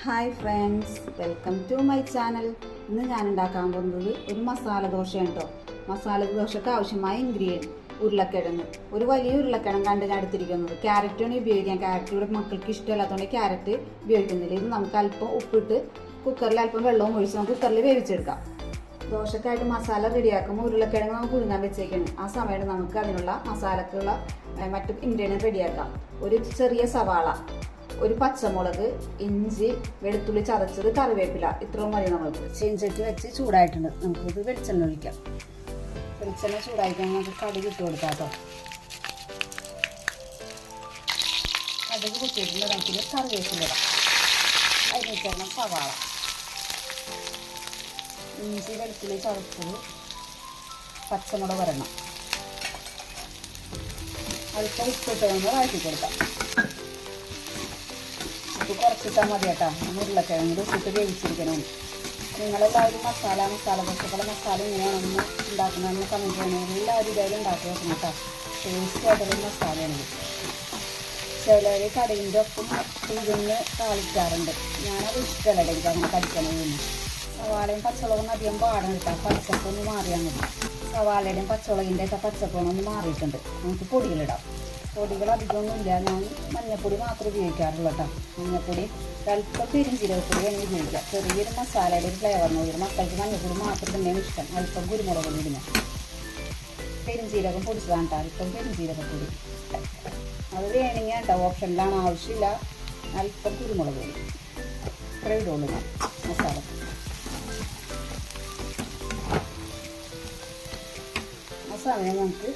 Hi friends, welcome to my channel. ഇന്ന് ഞാൻ ഉണ്ടാക്കാൻ പോകുന്നത് ഒരു മസാല ദോശയാണ് കേട്ടോ. മസാല ദോശയ്ക്ക് ആവശ്യമായ ഇൻഗ്രീഡിയൻറ്റ് ഉരുളക്കിഴങ്ങ്, ഒരു വലിയ ഉരുളക്കിഴങ്ങാണ്ട് ഞാൻ എടുത്തിരിക്കുന്നത്. ക്യാരറ്റാണ് ഉപയോഗിക്കാം. ക്യാരറ്റ് ഇവിടെ മക്കൾക്ക് ഇഷ്ടമല്ലാത്തതുകൊണ്ട് ക്യാരറ്റ് ഉപയോഗിക്കുന്നില്ല. ഇത് നമുക്ക് അല്പം ഉപ്പിട്ട് കുക്കറിൽ അല്പം വെള്ളവും ഒഴിച്ച് നമുക്ക് കുക്കറിൽ വേവിച്ചെടുക്കാം. ദോശക്കായിട്ട് മസാല റെഡിയാക്കുമ്പോൾ ഉരുളക്കിഴങ്ങ് നമുക്ക് പുഴുങ്ങാൻ വെച്ചേക്കണം. ആ സമയത്ത് നമുക്ക് അതിനുള്ള മസാലക്കുള്ള മറ്റു ഇൻഗ്രീഡിയൻറ്റ് റെഡിയാക്കാം. ഒരു ചെറിയ സവാള, ഒരു പച്ചമുളക്, ഇഞ്ചി, വെളുത്തുള്ളി ചതച്ചത്, കറിവേപ്പില, ഇത്രയും മതി. നമുക്ക് ചീഞ്ചട്ടി വെച്ച് ചൂടായിട്ടുണ്ട്. നമുക്കിത് വെളിച്ചെണ്ണ ഒഴിക്കാം. വെളിച്ചെണ്ണ ചൂടായിക്കാൻ നമുക്ക് കടുക് ഇട്ട് കൊടുക്കാം കേട്ടോ. കടുക് കുത്തിയിട്ടുണ്ട്. നമുക്കിത് കറിവേപ്പില ഇടാം. അതിന് സവാള, ഇഞ്ചി, വെളുത്തുള്ളി ചതച്ചത്, പച്ചമുളക് വരണം. അല്പം ഉപ്പിട്ട് നമ്മൾ വഴറ്റി കൊടുക്കാം. ഉപ്പ് കുറച്ചിട്ടാൽ മതി കേട്ടോ. ഉരുളക്കിഴങ്ങിൽ ഉപ്പിട്ട് വേവിച്ചിരിക്കണം. നിങ്ങളെല്ലാവരും മസാല ദോശക്കുള്ള മസാല ഇങ്ങനെയാണെന്ന് ഉണ്ടാക്കുന്നതെന്ന് കമൻറ്റ് ചെയ്യണമെങ്കിൽ എല്ലാവരും ഇതായാലും ഉണ്ടാക്കി വെക്കണം കേട്ടോ. ടേസ്റ്റ് ആയിട്ടുള്ള മസാലയാണ്. ചിലർ കടയിൻ്റെ ഒപ്പം ഇതിന് താളിക്കാറുണ്ട്. ഞാനത് ഇഷ്ടമല്ല. എനിക്ക് അങ്ങനെ കഴിക്കണമെന്ന്. സവാളയും പച്ചമുളകൊന്നും അധികം പാടണം കേട്ടോ. പച്ചപ്പൊന്ന് മാറിയാൽ മതി. സവാളയുടെയും പച്ചമുളകിൻ്റെ ഒക്കെ പച്ചപ്പൊന്നൊന്ന് മാറിയിട്ടുണ്ട്. നമുക്ക് പൊടികളിടാം. പൊടികൾ അധികമൊന്നുമില്ല. ഞാൻ മഞ്ഞൾപ്പൊടി മാത്രമേ ഉപയോഗിക്കാറുള്ളൂ കേട്ടോ. മഞ്ഞൾപ്പൊടി, അല്പം പെരുംജീരകപ്പൊടി വേണമെങ്കിൽ ഉപയോഗിക്കാം. ചെറിയൊരു മസാലയുടെ ഒരു ഫ്ലേവറിന് ഒരു മക്കൾക്ക് മഞ്ഞൾപ്പൊടി മാത്രം തന്നെയാണ് ഇഷ്ടം. അല്പം കുരുമുളക് പൊടി ഇടുന്ന പെരുംജീരകം പൊടിച്ചതാണ് കേട്ടോ. അല്പം പെരുംജീരകപ്പൊടി അത് വേണമെങ്കിൽ കേട്ടോ, ഓപ്ഷനിലാണ്, ആവശ്യമില്ല. അല്പം കുരുമുളക് പൊടി ഇത്ര ഇടുള്ളൂ മസാല. ആ സമയം നമുക്ക്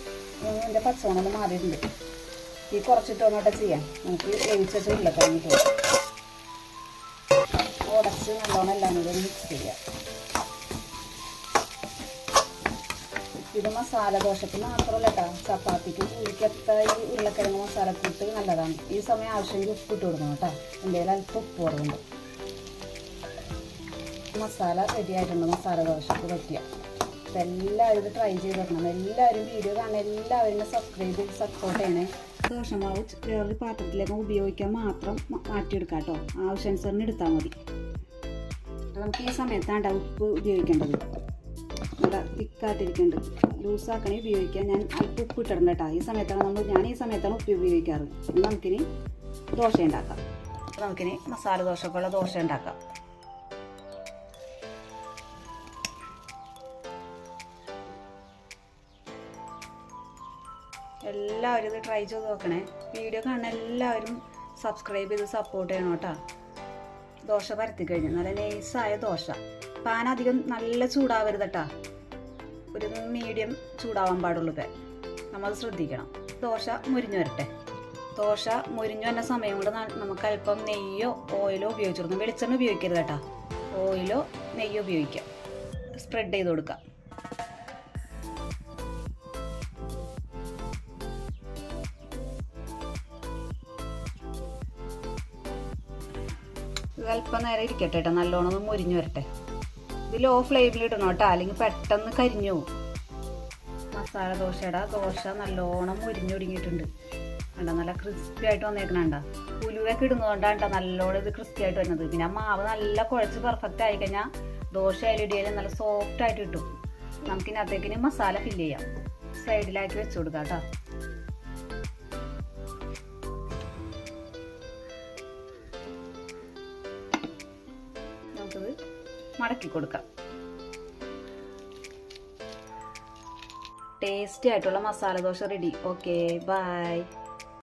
എൻ്റെ പച്ചമുളക് മാറിയിട്ടുണ്ട്. ഈ കുറച്ചിട്ടോന്നോട്ടെ ചെയ്യാം. നമുക്ക് വേവിച്ചിട്ട് ഉരുളക്കിഴങ്ങിട്ട് ഉടച്ച് നല്ലോണം എല്ലാം കൂടെ മിക്സ് ചെയ്യാം. ഇത് മസാല ദോശക്ക് മാത്രമല്ല കേട്ടോ, ചപ്പാത്തിക്ക് പൂരിക്കൊക്കെ ഈ ഉരുളക്കിഴങ്ങ് മസാലക്കൂട്ട് നല്ലതാണ്. ഈ സമയം ആവശ്യമെങ്കിൽ ഉപ്പിട്ട് കൊടുക്കണം കേട്ടോ. എൻ്റെ അല്പം ഉപ്പ് കുറവുണ്ട്. മസാല റെഡി ആയിട്ടുണ്ട്. മസാല ദോശക്ക് പറ്റിയ എല്ലാവരും ഇത് ട്രൈ ചെയ്ത് നോക്കണം. എല്ലാവരും വീഡിയോ കാണാൻ എല്ലാവരും സബ്സ്ക്രൈബ് ചെയ്ത് സപ്പോർട്ട് ചെയ്യണേ. ദോശമാവ് വേറൊരു പാത്രത്തിലേക്ക് ഉപയോഗിക്കാൻ മാത്രം മാറ്റിയെടുക്കാം കേട്ടോ. ആവശ്യാനുസരണം എടുത്താൽ മതി. നമുക്ക് ഈ സമയത്താണ് ഉപ്പ് ഉപയോഗിക്കേണ്ടത്. നല്ല തിക്കായിട്ടിരിക്കേണ്ടത്. ലൂസാക്കണേ ഉപയോഗിക്കാൻ. ഞാൻ അല്പം ഉപ്പ് ഇട്ടിടണ്ട കേട്ടോ. ഈ സമയത്താണ് ഉപ്പ് ഉപയോഗിക്കാറ്. നമുക്കിനി ദോശ ഉണ്ടാക്കാം. നമുക്കിനി മസാല ദോശക്കുള്ള ദോശ ഉണ്ടാക്കാം. എല്ലാവരും ഇത് ട്രൈ ചെയ്ത് നോക്കണേ. വീഡിയോ കാണുന്ന എല്ലാവരും സബ്സ്ക്രൈബ് ചെയ്ത് സപ്പോർട്ട് ചെയ്യണം കേട്ടോ. ദോശ പരത്തി കഴിഞ്ഞു. നല്ല നൈസായ ദോശ. പാൻ അധികം നല്ല ചൂടാവരുത് കേട്ടോ. ഒരു മീഡിയം ചൂടാവാൻ പാടുള്ളൂ. നമ്മൾ ശ്രദ്ധിക്കണം. ദോശ മുരിഞ്ഞു വരട്ടെ. ദോശ മുരിഞ്ഞു വരുന്ന സമയം കൊണ്ട് നമുക്ക് അല്പം നെയ്യോ ഓയിലോ ഉപയോഗിച്ചിരുന്നു. വെളിച്ചെണ്ണ ഉപയോഗിക്കരുത് കേട്ടോ. ഓയിലോ നെയ്യോ ഉപയോഗിക്കാം. സ്പ്രെഡ് ചെയ്ത് കൊടുക്കാം. ഇത് അല്പം നേരം ഇരിക്കട്ടെ കേട്ടോ. നല്ലോണം ഒന്ന് മുരിഞ്ഞു വരട്ടെ. ഇത് ലോ ഫ്ലെയിമിൽ ഇടണം കേട്ടോ, അല്ലെങ്കിൽ പെട്ടെന്ന് കരിഞ്ഞു പോകും. മസാല ദോശ നല്ലോണം മുരിഞ്ഞൊടുങ്ങിയിട്ടുണ്ട്. കണ്ടോ, നല്ല ക്രിസ്പി ആയിട്ട് വന്നേക്കണണ്ട. ഉലുവൊക്കെ ഇടുന്നതുകൊണ്ടാണ് കേട്ടോ നല്ലോണം ഇത് ക്രിസ്പി ആയിട്ട് വരുന്നത്. പിന്നെ ആ മാവ് നല്ല കുഴച്ച് പെർഫെക്റ്റ് ആയിക്കഴിഞ്ഞാൽ ദോശ ഇടിയാലും നല്ല സോഫ്റ്റ് ആയിട്ട് കിട്ടും. നമുക്കിനകത്തേക്കിന് മസാല ഫില്ല് ചെയ്യാം. സൈഡിലാക്കി വെച്ച് കൊടുക്കാം കേട്ടോ. മടക്കി കൊടുക്കാം. ടേസ്റ്റി ആയിട്ടുള്ള masala dosa ready. Okay, by.